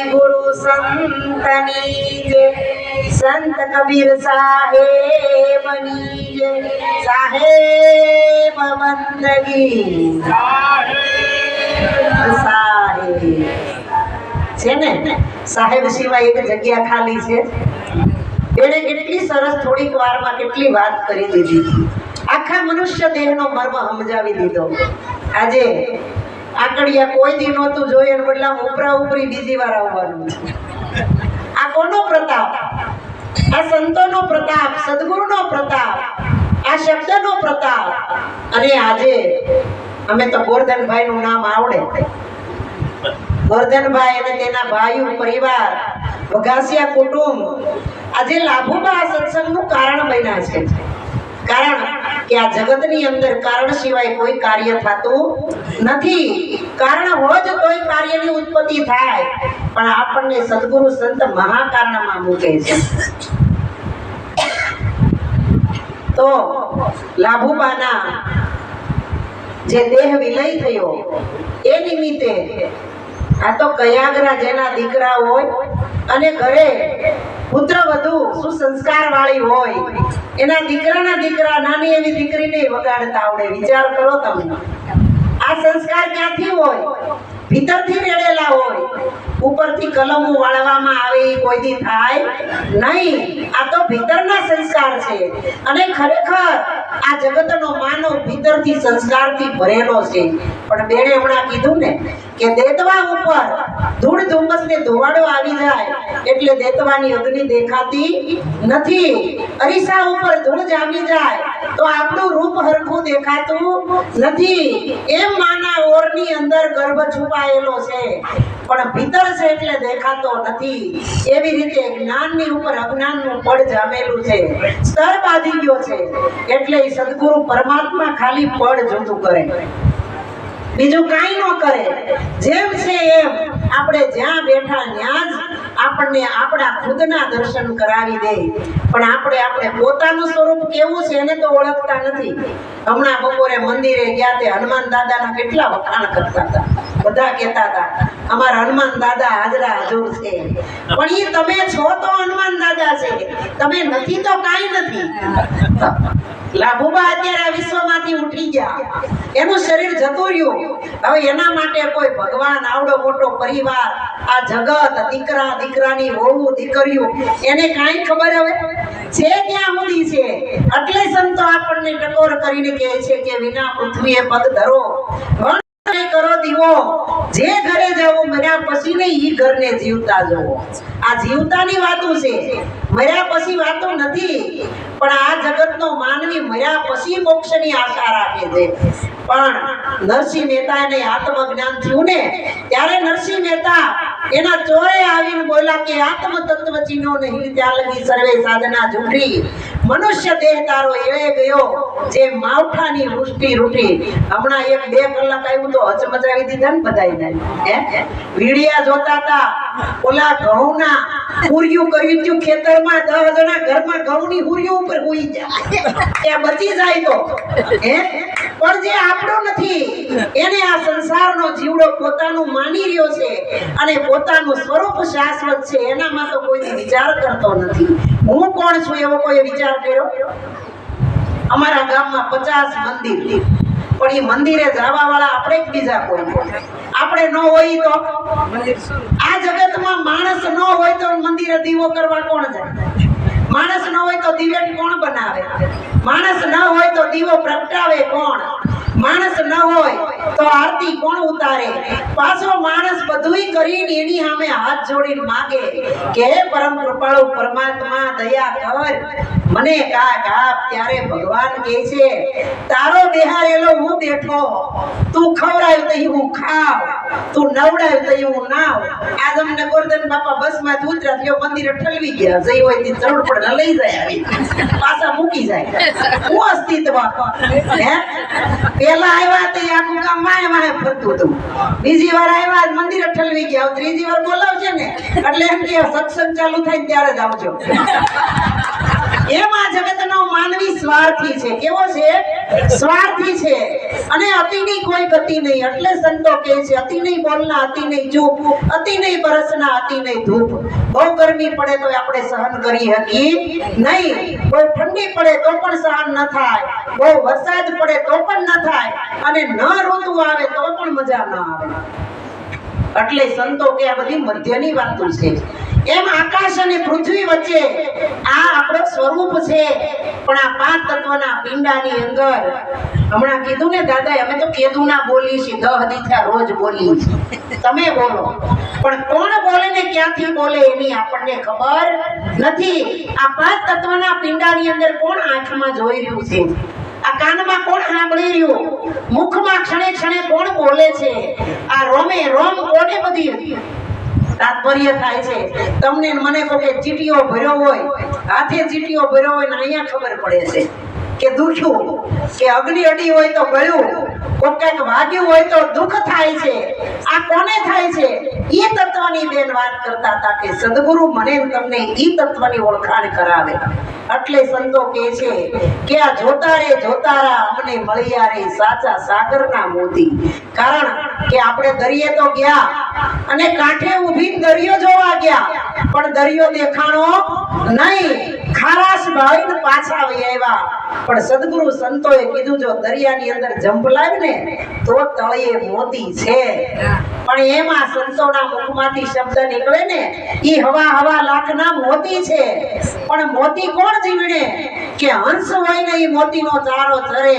गुरु संतनी जय, संत कबीर साहेबनी जय, साहेब बंदगी साहेब છે ને સાહેબ સિવાય એક જગ્યા ખાલી છે। એણે કેટલી સરસ થોડીક વારમાં કેટલી વાત કરી દીધી, આખા મનુષ્ય દેહનો મર્મ સમજાવી દીધો। આજે આકડિયા કોઈ દી નહોતું જોયું બદલા ઉપરા ઉપરી બીજી વાર આવવાનું છે। આ કોનો પ્રતાપ? આ સંતોનો પ્રતાપ, સદગુરુનો પ્રતાપ, આ શબ્દનો પ્રતાપ। અને આજે અમે તો ગોરધનભાઈનું નામ આવડે, ગોરધનભાઈ અને તેના ભાઈઓ પરિવાર વઘાસિયા કુટુંબ આજે લાભુબા સત્સંગનું કારણ બન્યા છે। કારણ કે આ જગતની અંદર કારણ સિવાય કોઈ કાર્ય થતું નથી। કારણ હોય તો કોઈ કાર્યની ઉત્પત્તિ થાય, પણ આપણને સદગુરુ સંત મહાકારણમાં મૂકે છે। તો લાભુબાના જે દેહ વિલય થયો એ નિમિત્તે આ તો કયાગરા જેના દીકરા હોય અને ઘરે પુત્ર વધુ સુસંસ્કાર વાળી હોય, એના દીકરાના દીકરા નાની એવી દીકરીને વગાડતા આવડે। વિચાર કરો તમે, આ સંસ્કાર ક્યાંથી હોય? ભીતરથી રેડેલા હોય, ઉપરથી કલમો વાળવામાં આવે એ કોઈ દી થાય નહીં। આ તો ભીતરના સંસ્કાર છે, અને ખરેખર આ જગતનો માનવ ભીતરથી સંસ્કારથી ભરેલો છે। પણ બેને હમણાં કીધું ને કે દેતવા ઉપર ધૂળ ધુમ્મસ ને ધોવાડો આવી જાય એટલે દેતવાની અગ્નિ દેખાતી નથી। અરીસા ઉપર ધૂળ જામી જાય તો આપણું રૂપ હરખું દેખાતું નથી। એમ માના ઓરની અંદર ગર્ભ છુપાયેલો છે, પણ ભીતર છે એટલે દેખાતો નથી। એવી રીતે જ્ઞાનની ઉપર અજ્ઞાનનું પડ જામેલું છે, સ્તર બાંધી ગયો છે, એટલે સદગુરુ પરમાત્મા ખાલી પડ જુદું કરે, બીજું કાંઈ ન કરે। જેમ છે એમ આપણે જ્યાં બેઠા ત્યાં જ આપણને આપણા ખુદના દર્શન કરાવી દે, પણ આપણે પોતાનું સ્વરૂપ કેવું છે એને તો ઓળખતા નથી। હમણાં બપોરે મંદિરે ગયા તે હનુમાન દાદાના કેટલા વખાણ કરતા હતા, બધા કહેતા હતા અમારા હનુમાન દાદા હાજરા હજુર છે। પણ ઈ તમે છો તો હનુમાન દાદા છે, તમે નથી તો કાંઈ નથી। લાભુબા અત્યારે વિશ્વમાંથી ઉઠી ગયા, એનું શરીર જતું રહ્યું। હવે એના માટે કોઈ ભગવાન, આવડો મોટો પરિવાર, આ જગત, દીકરા દીકરાની વહુ દીકરીઓ, એને કાંઈ ખબર હવે છે ક્યાં સુધી છે? એટલે સંતો આપણને ટકોર કરીને કહે છે કે વિના પૃથ્વીએ પગ ધરો કરો દીવો, જે ઘરે જાઓ મર્યા પછી ને ઈ ઘરને જીવતા જોવો। આ જીવતાની વાતો છે, મર્યા પછી વાતો નથી। પણ આ જગતનો માનવી મર્યા પછી મોક્ષની આશા રાખે છે। પણ નરસિંહ મહેતાને આત્મજ્ઞાન થયું ને ત્યારે નરસિંહ મહેતા એના ચોરે આવીને બોલ્યા કે આત્મ તત્વ ચીનો નહીં ત્યાં લગી સર્વે સાધના ઝૂઠી, મનુષ્ય દેહ તારો એવે ગયો જે માવઠાની વૃષ્ટિ રૂઠી। હમણાં 1-2 કલાક આવ્યું તો હચમચાવી દીધા ને બધાયને, વીડિયા જોતા હતા, ઓલા ઘઉંના હુરિયું કર્યું હતું ખેતરમાં, 10 જણા ઘરમાં ઘઉંની હુરિયું ઉપર હોઈ જાય, બચી જાય તો પણ જે આપણો નથી એને આ સંસારનો જીવડો પોતાનું માની રહ્યો છે અને પોતાનું સ્વરૂપ શાશ્વત છે, એનામાં તો કોઈ વિચાર કરતો નથી। હું કોણ છું એવો કોઈ વિચાર કર્યો? અમારા ગામમાં 50 મંદિર, પણ એ મંદિરે જવા વાળા આપણે જ બીજા કોઈ, આપણે ન હોય તો આ જગતમાં માણસ ન હોય તો મંદિરે દીવો કરવા કોણ જાય? માણસ ન હોય તો દિવેટ કોણ બનાવે? માણસ ન હોય તો દીવો પ્રગટાવે કોણ? માણસ ન હોય તો આરતી કોણ ઉતારે? પાછો માણસ બધુંય કરીને એની સામે હાથ જોડીને માંગે કે હે પરમ કૃપાળુ પરમાત્મા દયા કર, મને કાક આપ। ત્યારે ભગવાન કહે છે તારો બેહારેલો હું બેઠો, તું ખવડાવ તો હું ખાવ, તું નવડાવ તો હું નાવ। આજ અમને ગોરધન બાપા બસમાંથી ઉતર્યા થયો મંદિરે ઠલવી ગયા, જઈ હોય તે જરૂર પડે લઈ જાય, આવી પાછા મૂકી જાય। હું અસ્તિત્વ પેલા આવ્યા તે આખું ગામ વાય વાય ફરતું હતું, બીજી વાર આવ્યા મંદિરે ઠલવી ગયા, ત્રીજી વાર બોલાવશે ને એટલે એમ કે સત્સંગ ચાલુ થાય ત્યારે જ આવજો। એમાં જગતનો માનવી સ્વાર્થી છે. કેવો છે? સ્વાર્થી છે. અને અતિની કોઈ ગતિ નહીં. એટલે સંતો કહે છે અતિ નહીં બોલના અતિ નહીં ચૂપ, અતિ નહીં બરસના અતિ નહીં ધૂપ. બહુ ગરમી પડે તો આપણે સહન કરી શકીએ નહીં, બહુ ઠંડી પડે તો પણ સહન ન થાય, બહુ વરસાદ પડે તો પણ ન થાય, અને ન ઋતુ આવે તો પણ મજા ન આવે. એટલે સંતો કે આ બધી મધ્યની વાતો છે. એમ આકાશ અને પૃથ્વી વચ્ચે આ આપણું સ્વરૂપ છે. પણ આ પાંચ તત્વના પિંડાની અંદર હમણાં કીધું ને દાદા, અમે તો કેદુના બોલી છીએ, 10 દીથા રોજ બોલી છીએ. તમે બોલો, પણ કોણ બોલે ને ક્યાંથી બોલે એની આપણને ખબર નથી. આ પાંચ તત્વના પિંડાની અંદર કોણ આંખમાં જોઈ રહ્યું છે, આ કાનમાં કોણ સાંભળી રહ્યું, મુખમાં ક્ષણે ક્ષણે કોણ બોલે છે, આ રોમે રોમ કોને બધી તાત્પર્ય થાય છે. તમને મને કહો કે ચીટીઓ ભર્યો હોય, હાથે ચીટીઓ ભર્યો હોય ને અહીંયા ખબર પડે છે કે દુખ્યું, કે અગ્નિ અડી હોય તો ગળ્યું, કોઈ કંઈક વાગ્યું હોય તો દુઃખ થાય છે. આ કોને થાય છે? એ તત્વની બેન વાત કરતા હતા કે સદગુરુ મને તમને ઈ તત્વની ઓળખાણ કરાવે. એટલે સંતો કહે છે કે આ જોતા રે જોતારા અમને મળ્યા રે સાચા સાગરના મોતી. કારણ કે આપણે દરિયે તો ગયા અને કાંઠે ઊભી દરિયો જોવા ગયા, પણ દરિયો દેખાણો નહીં. ખારાશ ભાઈને પાછા આવી આવ્યા. પણ સદગુરુ સંતોએ કીધું જો દરિયાની અંદર જંપ લાવી ને તો તળિયે મોતી છે. પણ એમાં સંતોના મુખમાંથી શબ્દ નીકળે ને ઈ હવા હવા લાખના મોતી છે. પણ મોતી કોણ જીવડે? કે હંસ હોય ને ઈ મોતીનો ચારો ચરે,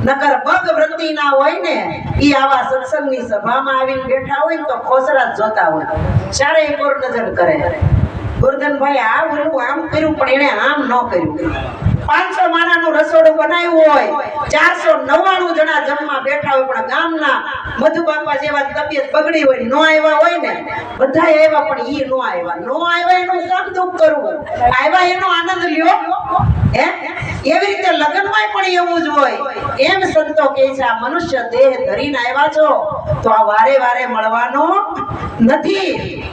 નકર બગ વૃત્તિ ના હોય ને ઈ આવા સત્સંગની સભામાં આવીને બેઠા હોય તો ખોસરા જ જોતા હોય, ચારે કોર નજર કરે. ગુરધનભાઈ આ બોલું આમ કર્યું પણ એને આમ ન કર્યું. 500 માણાનું રસોડું બનાવ્યું હોય, 499 જણા જમવા બેઠા હોય, પણ ગામના મધુબાપા જેવા તબિયત બગડી હોય, નો આવ્યા હોય ને, બધા આવ્યા પણ ઈ નો આવ્યા એનું કામ દુઃખ કરવું, આવ્યા એનો આનંદ લ્યો. હે એવી રીતે લગ્નમાં પણ એવું જ હોય. એમ સંતો કહે છે આ મનુષ્ય દેહ ધરીને આવ્યા છો તો આ વારે વારે મળવાનો નથી.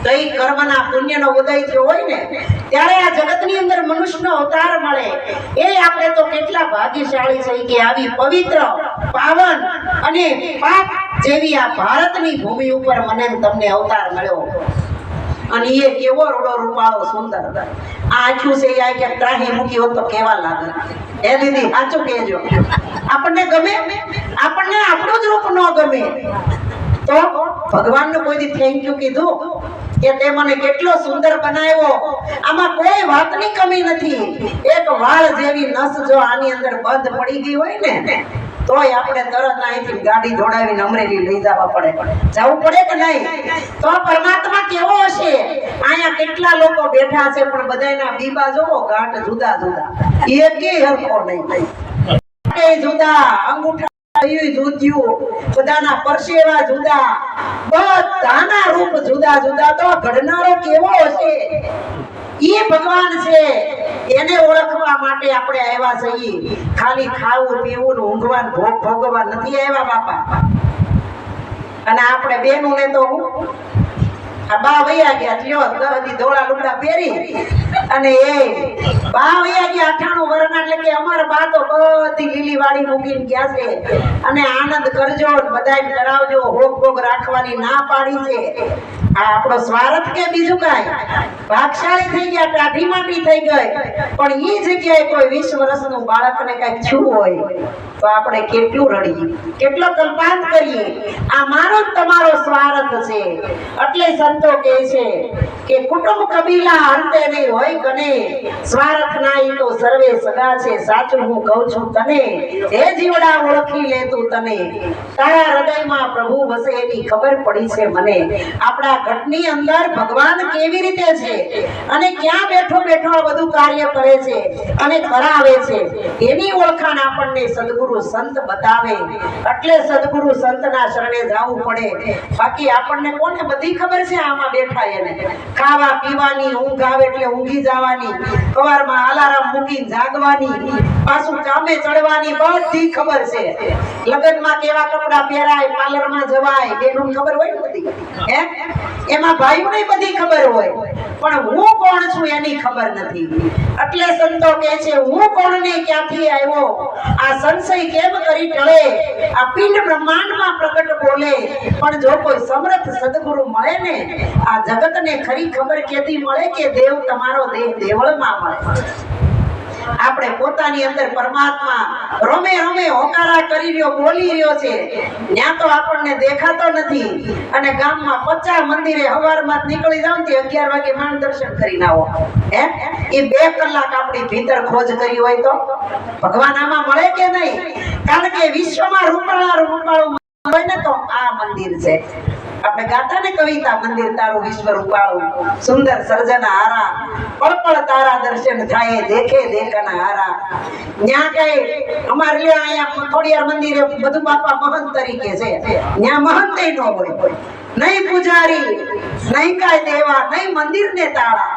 કઈ કર્મના પુણ્યનો ઉદય થયો હોય ને ત્યારે આ જગતની અંદર મનુષ્યનો અવતાર મળે. એ આપણે તો કેટલા ભાગ્યશાળી છે કે આવી પવિત્ર પાવન અને પાપ જેવી આ ભારતની ભૂમિ ઉપર મને તમને અવતાર મળ્યો. અને એ કેવો રૂડો રૂપાળો સુંદર આ આંખું છે આ કે ત્રાહી મૂકી હોત તો કેવા લાગે. એ દીદી સાચું કહેજો, આપણને ગમે? આપણને આપણું જ રૂપ ન ગમે તો ભગવાનને કોઈ દી થેન્ક યુ કીધું કે તે મને કેટલો સુંદર બનાવ્યો? આમાં કોઈ વાતની કમી નથી. એક વાળ જેવી નસ જો આની અંદર બંધ પડી ગઈ હોય ને તોય આપણે તરત અહીંથી ગાડી દોડાવીને અમરેલી લઈ જવા પડે, જવું પડે કે નહીં? તો પરમાત્મા કેવો હશે? અહીંયા કેટલા લોકો બેઠા છે પણ બધાના બીબા જોવો ઘાટ જુદા જુદા, એકેય હરખો નહીં, જુદા અંગૂઠા જુદા, બધાના પરસેવા જુદા, બધાના રૂપ જુદા જુદા. તો ઘડનારો કેવો હશે? એ ભગવાન છે. એને ઓળખવા માટે આપણે આવ્યા છીએ. ખાલી ખાવું પીવું ને ઊંઘવા ભોગ ભોગવા નથી આવ્યા બાપા. અને આપણે બેનું ને તો આ બા વૈયા ગયા લ્યો 10 દી ધોળા લુગડા પહેરી અને એ બા વૈયા ગયા 98 વર્ષના, એટલે કે અમારા બા તો બધી લીલી વાડી મૂકીને ગયા છે. અને આનંદ કરજો, બધાય કરાવજો, હોગ ભોગ રાખવાની ના પાડી છે. આ આપણો સ્વાર્થ કે બીજું કાંઈ? ભાગશાળી થઈ ગયા, ટાઢી માટી થઈ ગઈ. પણ ઈ જગ્યાએ કોઈ 20 વર્ષનું બાળકને કઈક થયું હોય તો આપણે કેટલું રડીએ, કેટલો કલ્પાંત કરીએ. આ મારો તમારો સ્વાર્થ છે. એટલે સંતો કહે છે કે કુટુંબ કબીલા અંતે નહીં હોય કને, સ્વાર્થ ના ઈ તો સર્વે સગા છે. સાચું હું કહું છું તને, હે જીવડા ઓળખી લે તું તને, તારા હૃદયમાં પ્રભુ વસે એની ખબર પડી છે મને. આપણા ઘટની અંદર ભગવાન કેવી રીતે છે અને ક્યાં બેઠો બેઠો આ બધું કાર્ય કરે છે અને કરાવે છે એની ઓળખાણ આપણને સદગુરુ સંત બતાવે. એટલે સદગુરુ સંતના શરણે જવું પડે. બાકી આપણને કોને બધી ખબર છે? આમાં બેઠા એને ખાવા પીવાની, ઊંઘ આવે એટલે ઊંઘી જવાની, સવારમાં અલાર્મ મૂકીને જાગવાની, પાછું કામે ચડવાની, બધી ખબર છે. લગ્નમાં કેવા કપડા પહેરાય, પાર્લરમાં જવાય, બેનું ખબર હોય ને બધી. હે એમાં ભાઈઓને બધી ખબર હોય, પણ હું કોણ છું એની ખબર નથી. એટલે સંતો કહે છે હું કોણ ને ક્યાંથી આવ્યો, આ સંશય કેમ કરી ટળે, આ પિંડ બ્રહ્માંડમાં પ્રગટ બોલે. પણ જો કોઈ સમર્થ સદગુરુ મળે ને, આ જગતને ખરી ખબર કેથી મળે કે દેવ તમારો દેહ દેવળમાં મળે. આપણે પોતાની અંદર પરમાત્મા રમે રમે હોકારા કરી રહ્યો, બોલી રહ્યો છે, ત્યાં તો આપણને દેખાતો નથી. અને ગામમાં 50 મંદિરે હવારમાં નીકળી જાવ ને 11 વાગે માંડ દર્શન કરીને આવો, હે એ 2 કલાક આપણી ભીતર ખોજ કરી હોય તો ભગવાન આમાં મળે કે નહીં? કારણ કે વિશ્વમાં રૂપાળું હોય ને તો આ મંદિર છે. આપણે ગાતા ને કવિતા, મંદિર તારું વિશ્વ રૂપાળું, સુંદર સર્જન હારા, પળ પળ તારા દર્શન થાય, દેખે દેખના હારા. ન્યા કઈ અમારે લે અહીંયા ખોડિયાર મંદિરે બધું બાપા મહંત તરીકે છે, ન્યા મહંત નો હોય, નહીં પૂજારી, નહીં કાય દેવા, નહીં મંદિર ને તાળા.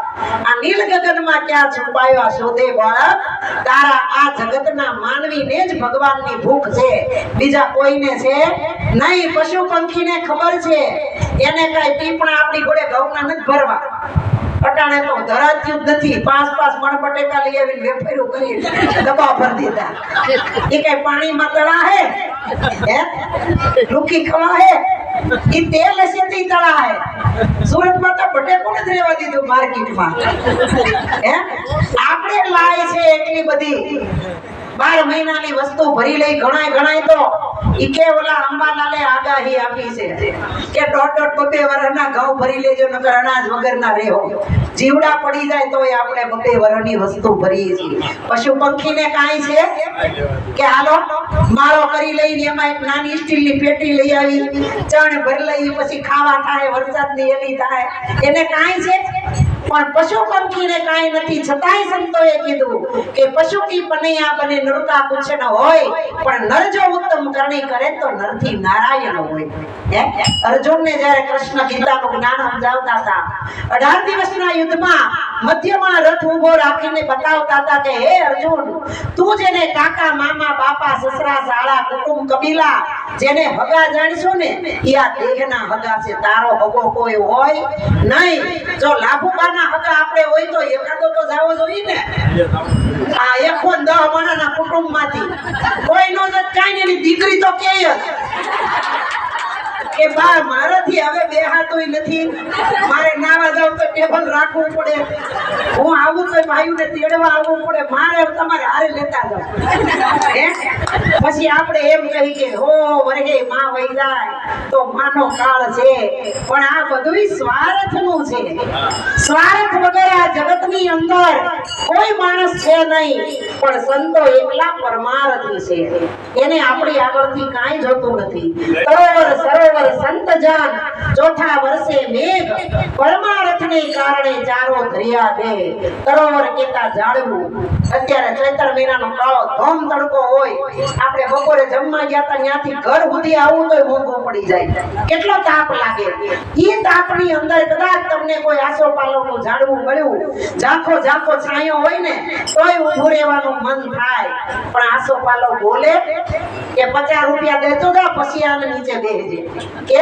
આ નીલ ગગનમાં ક્યાં છુપાયો શોધે બાળક, તારા આ જગતના માનવીને જ ભગવાનની ભૂખ છે, બીજા કોઈને છે નહીં. પશુ પંખીને ખબર છે, એને કઈ ટીપણા આપણી ઘોડે ઘઉંના નથી ભરવા. અટાણે તો ધરાત્યું જ નથી, 5 મણ બટેકા લઈ આવીને વેફર્યું કરી દબા ભરી દીધા. એ કઈ પાણીમાં તળા હે, રૂખી ખવા હે, ઈ તેલ હશે તે તળા હે. સુરતમાં તો બટેકો જ રહેવા દીધું માર્કેટમાં. આપણે લાય છે એટલી બધી 12 મહિનાની વસ્તુ ભરી લઈ. ઘણાય તો ઈ કે ઓલા અંબાલાલે આગાહી આપી છે કે 1.5-2 વર્ષના ઘઉં ભરી લેજો, નકર અનાજ વગરના રહેવો. જીવડા પડી જાય તોય આપણે 2 વર્ષની વસ્તુ ભરીએ છીએ. પશુ પંખીને કાંઈ છે કે હાલો માળો કરી લઈને એમાં એક નાની સ્ટીલની પેટી લઈ આવી, ચણ ભરી લઈ, પછી ખાવા થાય, વરસાદની એલી થાય, એને કાંઈ છે? પણ પશુ પંખીને કાંઈ નથી. છતાંય સંતોએ કીધું કે પશુ કી પનૈયા બને નરકા કુછ ન હોય, પણ નર જો ઉત્તમ કરણી કરે તો નરથી નારાયણ હોય. અર્જુનને જ્યારે કૃષ્ણ ગીતાનું જ્ઞાન સમજાવતા હતા, 18 દિવસના યુદ્ધમાં મધ્યમાં રથ ઉભો રાખીને બતાવતા હતા કે હે અર્જુન, તું જેને કાકા, મામા, બાપા, સસરા, સાળા, કુટુંબ, કબીલા જેને હગા જાણશો ને, એ આ દેહના હગા છે, તારો હગો કોઈ હોય નહીં. જો લાભુબાના હગા આપણે હોય તો એકાદો તો જાવો જોઈએ ને. આ 110 માણસના કુટુંબમાંથી કોઈ નો જ કાંઈ એની દીકરી તો કે બા મારાથી હવે બેહાતોય નથી, મારે નાવા જાવ તો ટેબલ રાખવું પડે, હું આવું તો ભાઈઓને તેડવા આવવું પડે, મારે તમારે હારે લેતા જાવ. પછી આપણે એમ કહી કે હો વરગે માં વહી જાય તો માનો કાળ છે. પણ આ બધું સ્વાર્થનું છે. સ્વાર્થ વગર આ જગતની અંદર કોઈ માણસ છે નહીં. પણ સંતો એકલા પરમાર્થી છે, એને આપણી આગળથી કાંઈ જોતું નથી. સરોવર સંત જન, ચોથા વર્ષે મેઘ, પરમાર્થને કારણે ચારો ધર્યા દે. સરોવર કેતા જાળવું. અત્યારે ચૈત્ર મહિનાનો કાળો ધોમ તડકો હોય, આપણે બપોરે જમવા ગયા હતા, ત્યાંથી ઘર સુધી આવવું તોય મોંઘું પડી જાય, કેટલો તાપ લાગે. ઈ તાપની અંદર કદાચ તમને કોઈ આસોપાલવનું ઝાડવું મળ્યું, ઝાંખો છાંયો હોય ને, તોય ઊભું રહેવાનું મન થાય. પણ આસોપાલવ બોલે કે 50 રૂપિયા દેતો જા, પછી આને નીચે બેસજે. કે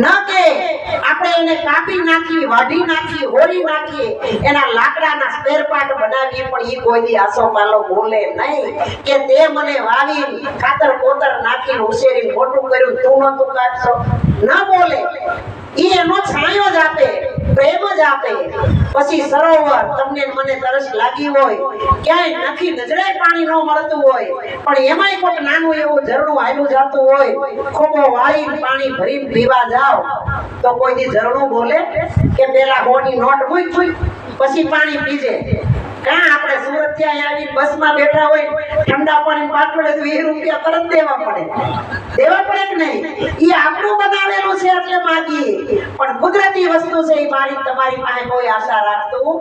ન કે આપણે એને કાપી નાખી, વાઢી નાખી, હોરી નાખીએ, એના લાકડાના સ્પેર પાર્ટ બનાવીએ, પણ ઈ કોઈ આસોપાલવ બોલે નહીં કે તે મને વાવી ખાતર કોતર નાખી ઉછેરી મોટું કર્યું, તું નતું કાઢશો. ના બોલે. ઈ એનો છાંયો જ આપે, પ્રેમ જ આપે. પછી સરોવર, તમને મને તરસ લાગી હોય, ક્યાંય નખી નજરે પાણી ન મળતું હોય, પણ એમાંય કોઈક નાનું એવું ઝરણું હાલ્યું જતું હોય, ખોબો વાળીને પાણી ભરીને પીવા જાવ તો કોઈ દી ઝરણું બોલે કે પેલા હોની નોટ મૂક પછી પાણી પીજે? કાં આપણે સુરત થી આવીને બસમાં બેઠા હોય, ઠંડા પાણી પાટલે તો 20 રૂપિયા તરત દેવા પડે કે નહીં? એ આપણું બનાવેલું છે એટલે માગીએ, પણ કુદરતી વસ્તુ છે, એ મારી તમારી પાસે કોઈ આશા રાખતું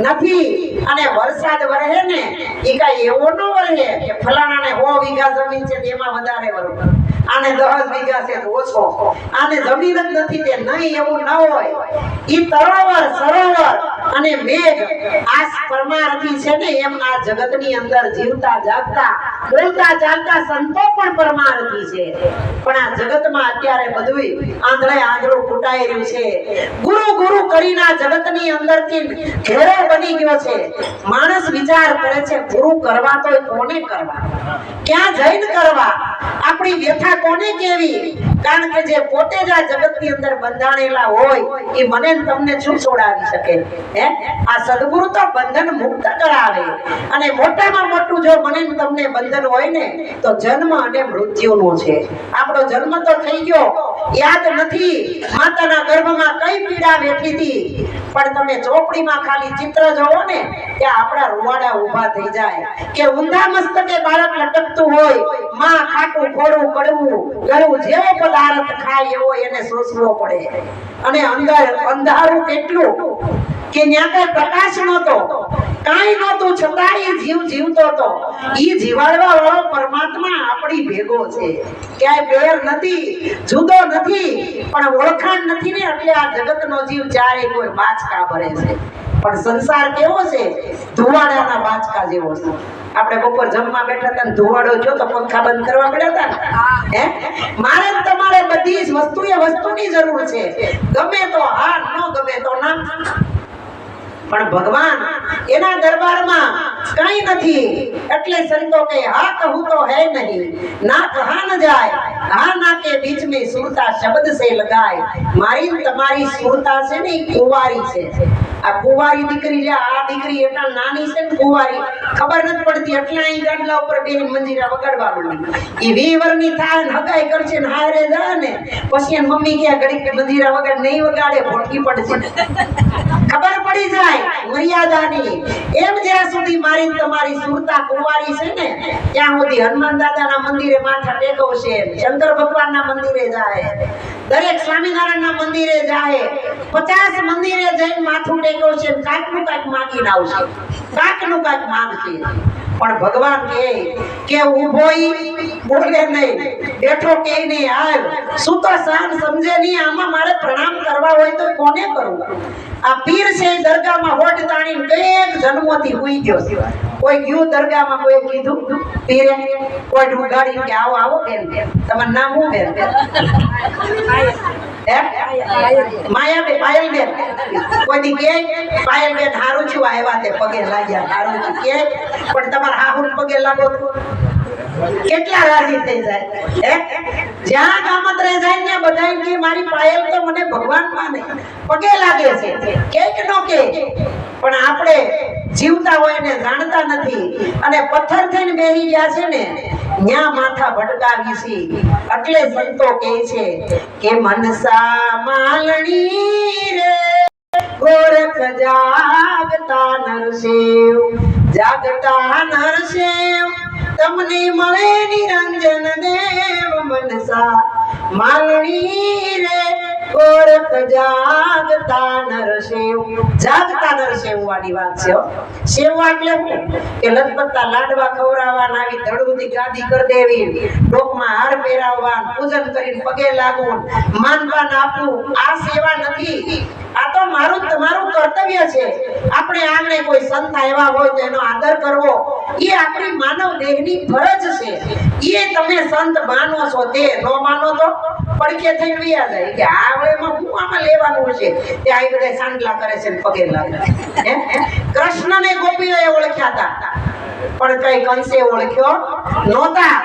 નથી. અને વરસાદ વરહે ને, એ કઈ એવો ન વરહે કે ફલાણાને 100 વીઘા જમીન છે તેમાં વધારે વરસે, આને 10 વીઘા છે તો ઓછો, આને જમીન જ નથી તે નહીં, એવું ન હોય. ઈ સરોવર અને મેઘ આ પરમાર્થી છે ને, એમ આ જગતની અંદર જીવતા જાગતા બોલતા ચાલતા સંતો પણ પરમાર્થી છે, પણ આ જગતમાં અત્યારે બધુંય આંધળે આંધળું ફૂટાઈ રહ્યું છે. ગુરુ ગુરુ કરીને આ જગતની અંદરથી ઘેરો બની ગયો છે. માણસ વિચાર કરે છે ગુરુ કરવા તો કોને કરવા, ક્યાં જઈને કરવા, આપણી વ્યથા કોને કેવી? કારણ કે જે પોતે જ આ જગતની અંદર બંધાણેલા હોય એ મને તમને શું છોડાવી શકે? હે, આ સદગુરુ તો બંધન મુક્ત કરાવે. અને મોટામાં મોટું જો મને તમને બંધન હોય ને તો જન્મ અને મૃત્યુનો છે. આપણો જન્મ તો થઈ ગયો, યાદ નથી માતાના ગર્ભમાં કઈ પીડા બેઠી હતી, પણ તમે ચોપડીમાં ખાલી ચિત્ર જોવો ને ત્યાં આપણા રૂવાડા ઊભા થઈ જાય કે ઊંધા મસ્તકે બાળક લટકતું હોય, માં ખાટું ખોડું કડવું ગળું જેવો પદાર્થ ખાય એવો એને સોસવો પડે. અને અંદર અંધારું કેટલું કે ત્યાં કઈ પ્રકાશ નહોતો, કાંઈ નહોતું, છતાંય જીવ જીવતો હતો. ઈ જીવાડવા વાળો પરમાત્મા આપણી ભેગો છે, ક્યાંય બેર નથી, જુદો નથી, પણ ઓળખાણ નથી ને એટલે આ જગતનો જીવ ચારે કોઈ બાચકા ભરે છે. પણ સંસાર કેવો છે? ધુવાડાના બાચકા જેવો છે. આપણે બપોર જમવા બેઠા હતા ને ધુવાડો જો તો પંખા બંધ કરવા પડ્યા હતા ને. મારે તમારે બધી જ વસ્તુની જરૂર છે, ગમે તો હા, ન ગમે તો ના. પણ ભગવાન એના દરબારમાં કઈ નથી, એટલે સંતો કે હા કહું તો હે નહીં, ના કહા ન જાય, હા ના કે બીચ में સુરતા શબ્દ से लगाए. મારી તમારી સુરતા છે ને કુંવારી છે. આ કુંવારી દીકરી છે, આ દીકરી એટલા નાની છે ને કુંવારી, ખબર નથી પડતી એટલે અહીં ગાડલા ઉપર બેહીને મંજીરા વગાડવા માંડી. ઈ 20 વર્ષની થાય ને હગાઈ કરશે ને હારે જાય ને પછી એની મમ્મી કે ઘડીક મંજીરા વગાડ નહીં વગાડે ભોટકી પડશે, ખબર પડી જાય મર્યાદાની. એમ જ્યાં સુધી મારી તમારી સુરતા કુંવારી છે ને ત્યાં સુધી હનુમાન દાદાના મંદિરે માથા ટેકવશે, શંકર ભગવાનના મંદિરે જાય, દરેક સ્વામિનારાયણના મંદિરે જાય, 50 મંદિરે જઈને માથું ટેકવશે, કાંઈકનું કાંઈક માગીને આવશે, કાંઈકનું કાંઈક માંગશે. પણ ભગવાન કે ઊભો બોલે નહીં, બેઠો કે નહીં, આવ સૂતો શાન સમજે નહીં, આમાં મારે પ્રણામ કરવા હોય તો કોને કરવું? આ પીર છે દરગાહમાં હોટ તાણી કઈક જન્મોથી હુઈ ગયો. કોઈ ગયું દરગાહમાં, કોઈ કીધું પીરે, કોઈ ઢુંગાડી કે આવો આવો બેન, તમારું નામ શું બેન? માયાબેન, પાયલબેન. કોઈ દી કે પાયલબેન હારું છું આવ્યા તે પગે લાગ્યા, હારું છું કે, પણ તમારા હાહુન પગે લાગો કેટલા રાજી થઈ જાય. જ્યાં ગામત્રે જાય ને બધા કે મારી પાયલ તો મને ભગવાન માને, પગે લાગે છે, કેક નો કે. પણ આપણે જીવતા હોય ને જાણતા નથી અને પથ્થર થઈને બેહી ગયા છે ને ન્યા માથા ભટકાવી છે. એટલે સંતો કહે છે કે મનસા માલણી રે ગોરખ જાગતા નરસેવ, જાગતા નરસેવ તમને મળે નિરંજન દેવ. મનસા માલણી રે ગોરખ જાગતા નરસેવ, જાગતા નરસેવ વાળી વાત છે. સેવા એટલે શું કે લથપથતા લાડવા ખવડાવવાના, આવી ધડુથી ગાદી કરી દેવી, ડોકમાં હાર પહેરાવવા, પૂજન કરીને પગે લાગવું, માનપાન આપવું, આ સેવા નથી. આ તો મારું તમારું કર્તવ્ય છે. આપણે આંગણે કોઈ સંત આવ્યા હોય તો એનો આદર કરવો એ આપણી માનવ દેહની ફરજ છે. એ તમે સંત માનો છો, તે ન માનો તો પડકે થઈ વ્યા જાય કે આવડેમાં હું આમાં લેવાનું છે. તે આ બધા સાંડલા કરે છે ને પગે લાગે. કૃષ્ણને ગોપીઓએ ઓળખ્યા હતા પણ કઈ કંસે ઓળખ્યો નહોતા.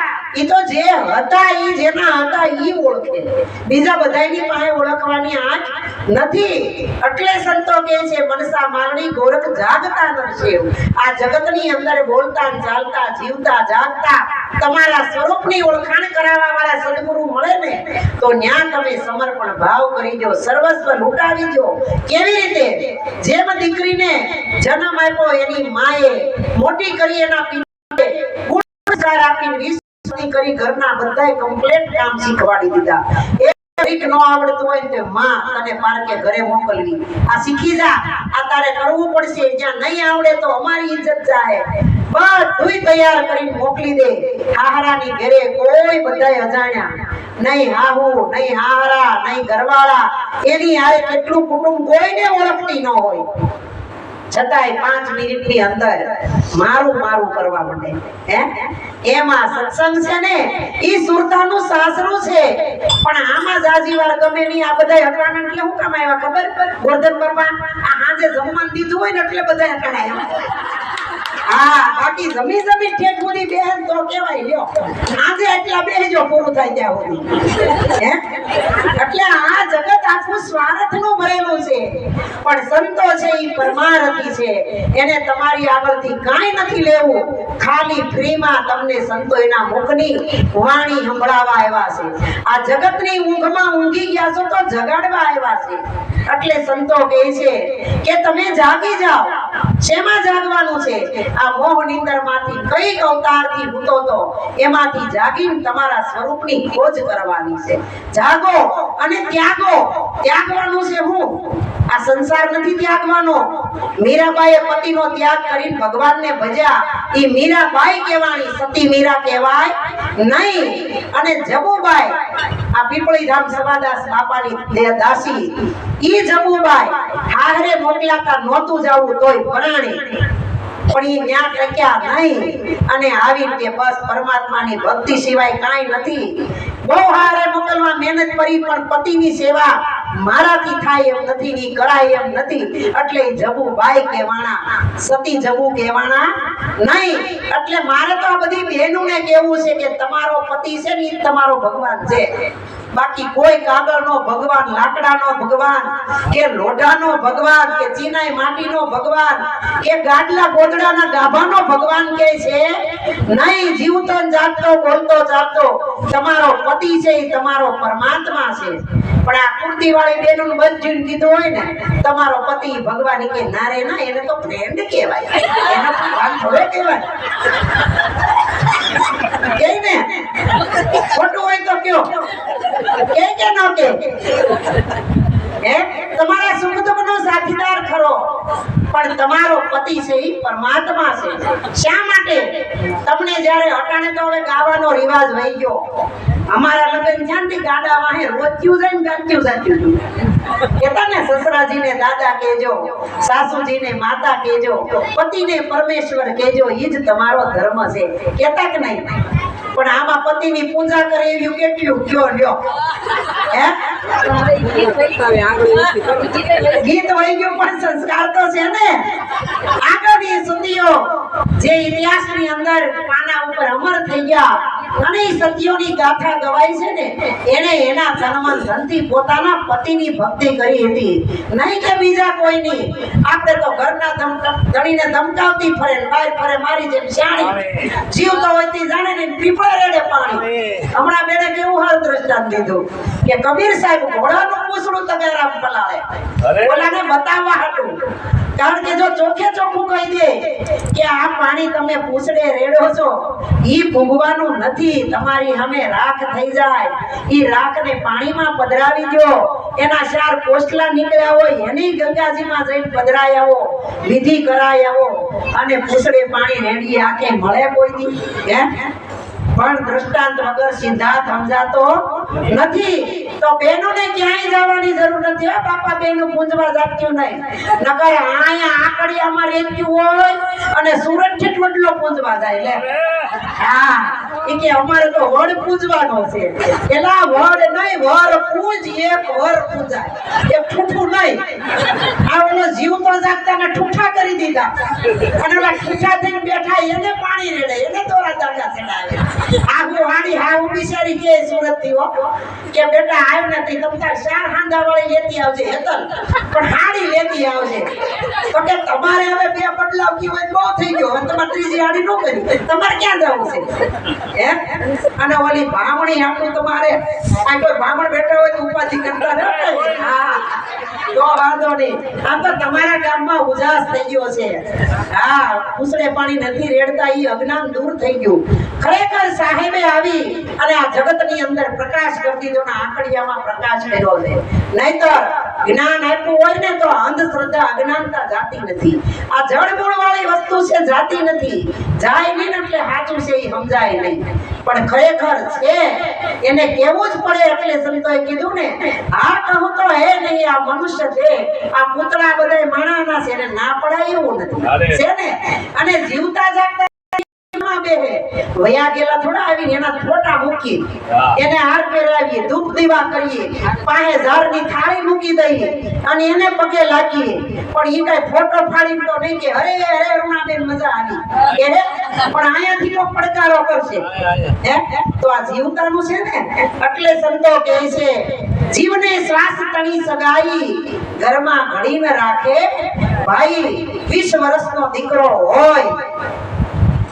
ઈ તો જે હતા ઈ જેના હતા ઈ ઓળખે, બીજા બધાની પાસે ઓળખવાની આંખ નથી. એટલે સંતો કહે છે મનસા મારણી ગોરખ જાગતા નરસેવ. આ જગતની અંદર બોલતા ચાલતા જીવતા જાગતા તમારા સ્વરૂપની ઓળખાણ કરાવવા વાળા સદગુરુ મળે ને તો ન્યા તમે સમર્પણ ભાવ કરી દો, સર્વસ્વ લૂંટાવી દો. કેવી રીતે? જેમ દીકરીને જન્મ આપ્યો એની માએ મોટી કરી, એના પિતાએ ગુણગાર આપીને કરી ઘરના બધાય કમ્પ્લીટ કામ શીખવાડી દીધા. એક નો આવડતું હોય તો માં તને પારકે ઘરે મોકલવી, આ શીખી જા, આ તારે કરવું પડશે. જ્યાં નહીં આવડે તો અમારી ઇજ્જત જાય. બધુંય તૈયાર કરીને મોકલી દે. હાહરાની ઘરે કોઈ બધાય અજાણ્યા નહીં, હાહુ નહીં, હાહરા નહીં, ઘરવાળા, એની હારે કેટલું કુટુંબ કોઈને ઓળખતી ન હોય. છતાંય 5 મિનિટની અંદર મારું મારું કરવા માંડે. હે એમાં સત્સંગ છે ને ઈ સુરતાનું સાસરું છે, પણ આમાં જાજી વાર ગમે નહીં. આ બધા અટાણા એટલે હું કામ આવ્યા ખબર? ગોરધન બાપા આ હાજે જમવાનું દીધું હોય ને એટલે બધા અટાણા આવ્યા. હા, બાકી જમી ઠેઠ સુધી બેહન તો કેવાય લ્યો આજે એટલા બેહજો પૂરું થાય ત્યાં સુધી. હે એટલે આ જગત આખું સ્વાર્થનું ભરેલું છે, પણ સંતો છે ઈ પરમારથી છે. એને તમારી આગળથી કાંઈ નથી લેવું, ખાલી ફ્રીમાં તમને સંતો એના મુખની વાણી સંભળાવવા આવ્યા છે. આ જગતની ઊંઘમાં ઊંઘી ગયા છો તો જગાડવા આવ્યા છે. એટલે સંતો કહે છે કે તમે જાગી જાઓ. શેમાં જાગવાનું છે? આ મોહ નિંદરમાંથી કઈક અવતારથી હૂતો તો એમાંથી જાગીને તમારા સ્વરૂપની ખોજ કરવાની છે. જાગો અને ત્યાગો. ત્યાગવાનું છે હું? આ સંસાર નથી ત્યાગવાનો. મીરાબાઈએ પતિનો ત્યાગ કરીને ભગવાનને ભજ્યા. ઈ મીરાબાઈ કહેવાની, સતી મીરા કહેવાય નહીં. અને જબુબાઈ આ પીપળીધામ સવાદાસ બાપાની દાસી, ઈ જબુબાઈ હારે મોકલાતા નહોતું જાવું તોય પરાણે, પણ ઈ ન્યા ટક્યા નહીં. અને આવી રીતે બસ પરમાત્માની ભક્તિ સિવાય કાંઈ નથી. બહુ હારે મોકલવા મહેનત કરી, પણ પતિની સેવા મારાથી થાય એમ નથી, ની કરાય એમ નથી. એટલે જબુબાઈ કહેવાના, સતી જબુ કહેવાના નહીં. એટલે મારે તો આ બધી બહેનોને કહેવું છે કે તમારો પતિ છે ને ઈ તમારો ભગવાન છે. બાકી કોઈ કાગળનો ભગવાન, લાકડાનો ભગવાન કે લોઢાનો ભગવાન કે ચીનાઈ માટીનો ભગવાન કે ગાડલા ગોદડાના ગાભાનો ભગવાન કે છે નહીં. જીવતો જાગતો બોલતો ચાલતો તમારો પતિ છે એ તમારો પરમાત્મા છે. પણ આ કુર્તી વાળી બેનનું બંધીને કીધું હોય ને તમારો પતિ ભગવાન, કે ના રે ના, એને તો ફ્રેન્ડ કહેવાય, એનો ભગવાન થોડો કહેવાય. કે ને ખોટું હોય તો કયો, કે ન કે? હે તમારા સુખ દુઃખનો સાથીદાર ખરો, પણ તમારો પતિ છે એ પરમાત્મા છે. શા માટે? તમને જ્યારે અટાણે તો હવે ગાવાનો રિવાજ વહી ગયો. અમારા લગ્ન જ્યાંથી ગાડા વાહે રોજ્યું જાય ને ગાત્યું જાત્યું કેતા ને, સસરાજીને દાદા કેજો, સાસુજીને માતા કેજો, પતિને પરમેશ્વર કેજો, ઈ જ તમારો ધર્મ છે. કેતા કે નહીં? પણ આમાં પતિની પૂજા કરે એવું કેટલું કયો લ્યો? હે ગીત વહી ગયું, પણ સંસ્કાર તો છે ને. આગળની સતીઓ જે ઇતિહાસની અંદર પાના ઉપર અમર થઈ ગયા અને સતીઓની ગાથા ગવાય છે ને, એને એના જન્મ ધનથી પોતાના પતિની ભક્તિ કરી હતી, નહીં કે બીજા કોઈની. આપણે તો ઘરના ધણીને ધમકાવતી ફરે, બહાર ફરે મારી જેમ શાણી, જીવતો હોયતી જાણે ને પીપળે રેડે પાણી. હમણાં બેને કેવું હાલ દ્રષ્ટાંત દીધું કે કબીર સાહેબ ઘોડાનું પૂછડું તગારામ પલાળે, ઓલાને બતાવવા હતું. કારણ કે જો ચોખે ચોખ્ખું કહી દે કે આ પાણી તમે પૂછડે રેડો છો, ઈ ભૂગવાનું નથી, તમારી સામે રાખ થઈ જાય, ઈ રાખને પાણીમાં પધરાવી દો. એના 4 કોસલા નીકળ્યા હોય એની ગંગાજીમાં જઈને પધરાઈ આવો, વિધિ કરાઈ આવો, અને પૂછડે પાણી રેડી આખે મળે કોઈ દી? હે પણ દ્રષ્ટાંત વગર સિદ્ધાંત સમજાતો નથી. તો બહેનોને ક્યાંય જવાની જરૂર નથી. હો બાપા બહેનો પૂંજવા જાત્યું નહીં, નકર આયા આકડિયામાં રહેતું હોય અને સુરત થી વડલો પૂંજવા જાય. લે હા, એ કે અમારે તો વડ પૂજવાનો છે. એલા વડ નહીં, વર પૂજ, એક વર પૂજાય, એ ઠૂઠું નહીં. આ ઓલો જીવતો જાગતાને ઠૂઠા કરી દીધા, અને ઓલા ઠૂઠા થઈને બેઠા એને પાણી રેડે, એને દોરા દાગા ચડાવે. આખું હાડી હાવ બિચારી કે સુરત થી હો કે બેટા આવ નથી, તમ તાર 4 હાંડા વાળી લેતી આવજે હેતલ, પણ હાડી લેતી આવજે. તો કે તમારે હવે 2 બદલાવ કી હોય બહુ થઈ ગયો, હવે તમારે ત્રીજી હાડી નો કરી, તમારે ક્યાં જવું છે? હે અને ઓલી ભામણી આપણું તમારે આ કોઈ ભામણ બેઠા હોય તો ઉપાધિ કરતા ન. હા તો વાંધો નહીં, આ તો તમારા ગામમાં ઉજાસ થઈ ગયો છે. હા પૂછડે પાણી નથી રેડતા, ઈ અજ્ઞાન દૂર થઈ ગયું. ખરેખર સાહેબે આવી અને આ જગતની અંદર પ્રકાશ કરી દીધો ને આંકડિયામાં પ્રકાશ કર્યો છે. નહીતર જ્ઞાન આપ્યું હોય ને તો અંધશ્રદ્ધા અજ્ઞાનતા જાતી નથી. આ જળમૂળ વાળી વસ્તુ છે, જાતી નથી. જાય નહીં એટલે સાચું છે એ સમજાય નહીં, પણ ખરેખર છે એને કેવું જ પડે. એટલે સંતોએ કીધું ને, આ કહું તો હે નહીં, આ મનુષ્ય છે, આ પૂતળા બધા માણાના માણસ એને ના પડાય એવું નથી છે ને. અને જીવતા જાગતા વયા ગયેલા થોડા આવીને એના ફોટા મૂકી એને હાર પહેરાવીએ, ધૂપ દીવા કરીએ, પાસે ઝાડની થાળી મૂકી દઈએ અને એને પગે લાગીએ. પણ ઈ કઈ ફોટો ફાડીને તો નહીં કે અરે અરે રૂણાબેન મજા આવી પણ અહીંયાથી તો પડકારો કરશે. તો આ જીવતાનું છે ને. એટલે સંતો કહે છે જીવને શ્વાસ તણી સગાઈ ઘરમાં ઘડી ન રાખે ભાઈ. 20 વર્ષનો દીકરો હોય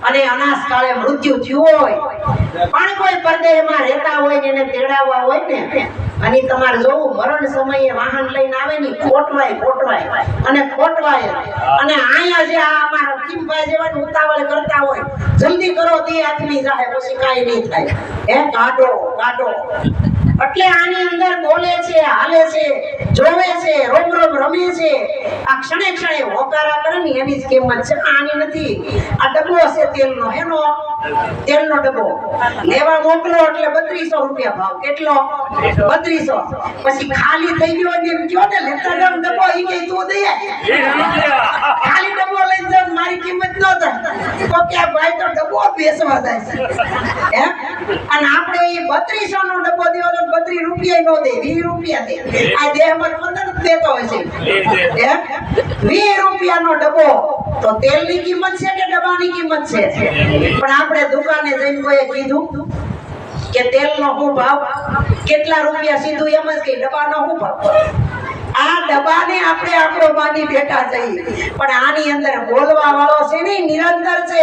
અને અનાસ કાળે મૃત્યુ થયું હોય પણ કોઈ પરદેશમાં રહેતા હોય ને એને તેડાવવા હોય ને અને તમારે જોવું મરણ સમયે વાહન લઈને આવે ને ખોટવાય અને અહીંયા જે આ અમારા કિમભાઈ જેવા ઉતાવળ કરતા હોય જલ્દી કરો તે આદમી જાહે પછી કાઈ નહીં થાય. કાઢો એટલે આની અંદર બોલે છે, હાલે છે, જોવે છે, રોમ રમે છે. આ ક્ષણે ક્ષણે હોકારા કરે ને એની જ કિંમત છે, આની નથી. આ ડબ્બો છે તેલનો, એનો તેલનો ડબ્બો લેવા મોકલો એટલે 3200 રૂપિયા ભાવ. કેટલો? 3200. પછી ખાલી થઈ ગયો ને એમ કયો ને લેતા જાવ ડબ્બો ઈ કે તું દે ખાલી ડબ્બો લઈને જાવ મારી કિંમત ન થાય તો કે ભાઈ તો ડબ્બો બેસવા જાય છે. અને આપણે એ 3200 નો ડબ્બો દેવો તો 32 રૂપિયા નો દે, 20 રૂપિયા દે. આ દેહમાં 15 દેતો હોય છે. 20 રૂપિયાનો ડબ્બો તો તેલની કિંમત છે કે ડબ્બાની કિંમત છે? પણ આપણે દુકાને જઈને કોઈએ કીધું કે તેલનો શું ભાવ, કેટલા રૂપિયા, સીધું એમ જ કે ડબ્બાનો શું ભાવ. આ ડબ્બાને આપણે આપણો માની બેઠા છીએ પણ આની અંદર બોલવા વાળો છે ને નિરંતર છે.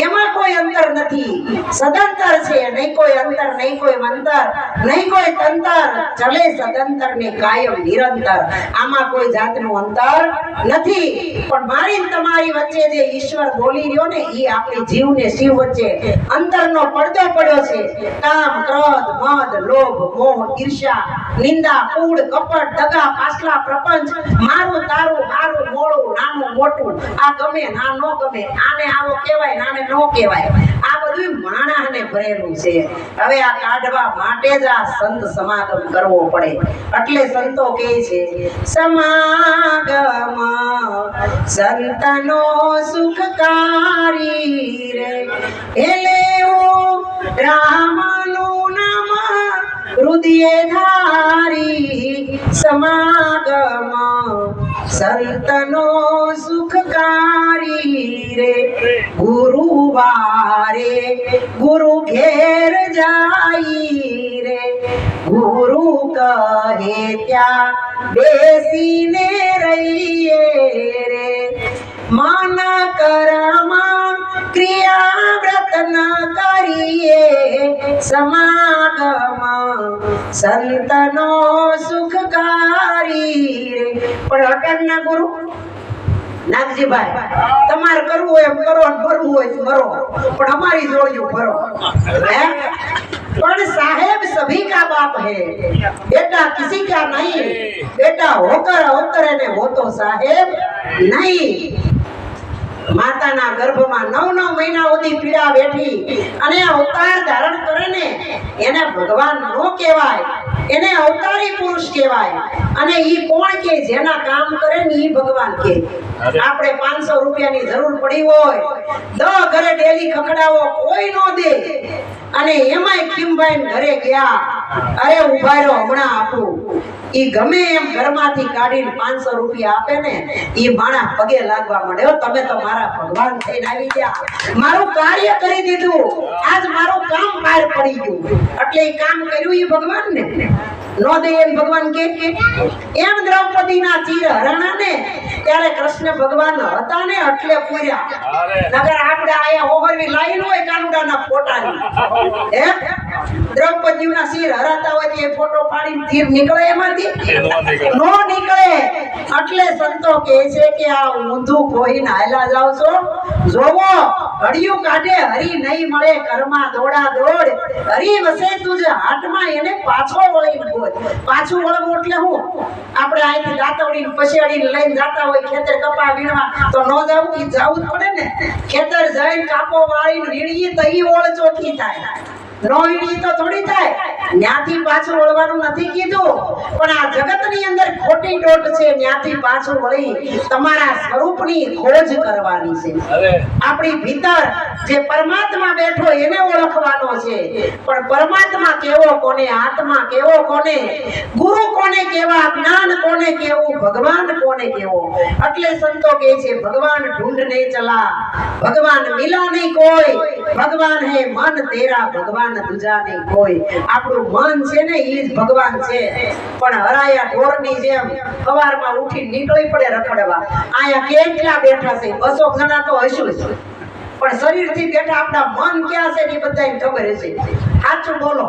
એમાં કોઈ અંતર નથી, સદંતર છે. નહીં કોઈ અંતર, નહીં કોઈ મંતર, નહીં કોઈ તંતર, ચલે સદંતર ને કાયમ નિરંતર. આમાં કોઈ જાતનું અંતર નથી. પણ મારી તમારી વચ્ચે જે ઈશ્વર બોલી રહ્યો ને એ આપણી જીવ ને શિવ વચ્ચે અંતરનો પડદો પડ્યો છે. કામ, ક્રોધ, મદ, લોભ, મોહ, ઈર્ષ્યા, નિંદા, કૂડ, કપટ, દગા, પાછલા પ્રપંચ, મારું તારું, હારું મોળું, નાનું મોટું, આ ગમે ના નો ગમે, આને આવો કહેવાય નાને નો કહેવાય, આ બધું માણસને ભરેલું છે. હવે આ કાઢવા માટે જ આ સંત સમાગમ કરવો પડે. એટલે સંતો કહે છે સમાગમ સંતનો સુખકારી રે એટલે રામનું નામ હૃદય ધારી. સમાગમ સંતનો સુખકારી રે ગુરુવારે ગુરુ ઘેર જાય રે ગુરુ કહે ત્યાં બેસીને રહીએ રે. મન કર્મ ક્રિયા વ્રત ન કરીએ સમાગમ સંતનો સુખકારી રે. પણ અટકના ગુરુ નાગજીભાઈ તમારે કરવું હોય એમ કરો, ભરવું હોય ભરો પણ અમારી જોડિયું ભરો. પણ સાહેબ સભી કા બાપ है, बेटा किसी का नहीं, बेटा होकर होकर ने वो तो साहेब नहीं. માતાના ગર્ભમાં 9 મહિના સુધી પીડા વેઠી અને અવતાર ધારણ કરે ને એને ભગવાન નો કહેવાય, એને અવતારી પુરુષ કહેવાય. અને ઈ કોણ કે જેના કામ કરે ને ઈ ભગવાન કે. આપણે 500 રૂપિયાની જરૂર પડી હોય 10 ઘરે ડેલી ખખડાવો કોઈ નો દે અને એમાંય કિમભાઈ ઘરે ગયા, અરે ઉભા રહો હમણાં આપું. ઈ ગમે એમ ઘરમાંથી કાઢીને 500 રૂપિયા આપે ને ઈ માણા પગે લાગવા માંડે. તમે તો મારા ભગવાન થઈને આવી ગયા, મારું કાર્ય કરી દીધું, આજ મારું કામ પાર પડી ગયું. એટલે ઈ કામ કર્યું ઈ ભગવાન ને નો દે એમ ભગવાન કે. એમ દ્રૌપદીના ચીર હરણા ને ત્યારે કૃષ્ણ ભગવાન હતા ને એટલે પૂર્યા. નગર આપણે આયા ઓહરવી લાઈન હોય કાનુડાના ફોટાની, દ્રૌપદીના ચીર હરાતા હોય તે ફોટો પાડીને તીર નીકળે એમાંથી નો નીકળે. એટલે સંતો કહે છે કે આ ઊંધું ખોઈને હાલા જાવ છો, જોવો હરિયું કાઢે હરી નહીં મળે, ઘરમાં દોડા દોડ હરી વસે તુજ હાટમાં એને પાછો વળીને બોલ. પાછું વળવું એટલે હું આપણે અહીંથી દાતવડીને પછેડીને લઈને જાતા હોય ખેતર કપા વીણવા તો ન જાવું, ઈ જાવું જ પડે ને. ખેતર જઈને કાપો વાળીને વીણીએ તો ઈ ઓળ ચોખ્ખી થાય, નો વીણીએ તો થોડી થાય. ન્યાથી પાછું વળવાનું નથી કીધું, પણ આ જગતની અંદર ખોટી દોટ છે, ન્યાથી પાછું વળી તમારા સ્વરૂપની ખોજ કરવાની છે. આપણી ભીતર જે પરમાત્મા બેઠો એને ઓળખવાનો છે, પણ પરમાત્મા કેવો કોને, આત્મા કેવો કોને, ગુરુ કોને કેવા, જ્ઞાન કોને કેવું, ભગવાન કોને કેવો. એટલે સંતો કહે છે ભગવાન ઢૂંઢને ચલા, ભગવાન મિલા નહીં કોઈ, ભગવાન હે મન તેરા, ભગવાન દૂજા નહીં કોઈ. આપણું મન છે ને ઈ જ ભગવાન છે. પણ હરાયા ઢોરની જેમ સવારમાં ઉઠી નીકળી પડે રખડવા. આયા કેટલા બેઠા છે, 200 જણા તો હશું જ, પણ શરીરથી બેઠા આપણા મન ક્યાં છે એ બધાને ખબર હશે. સાચું બોલો.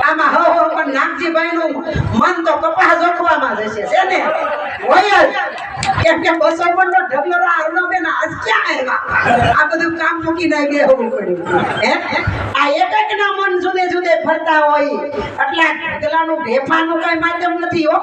આમાં હો પણ નાગજીભાઈ નું મન તો કપાસ જોખવામાં જશે છે ને, હોય જ. કેમ કે 200 પણ નો ઢગલો અરુણાબેન આજ ક્યાં આવ્યા, આ બધું કામ મૂકીને બેહવું પડ્યું હે. આ એક એક ના મન જુદે જુદે ફરતા હોય, એટલે ઢગલાનું બેફાનું કઈ માધ્યમ નથી હો.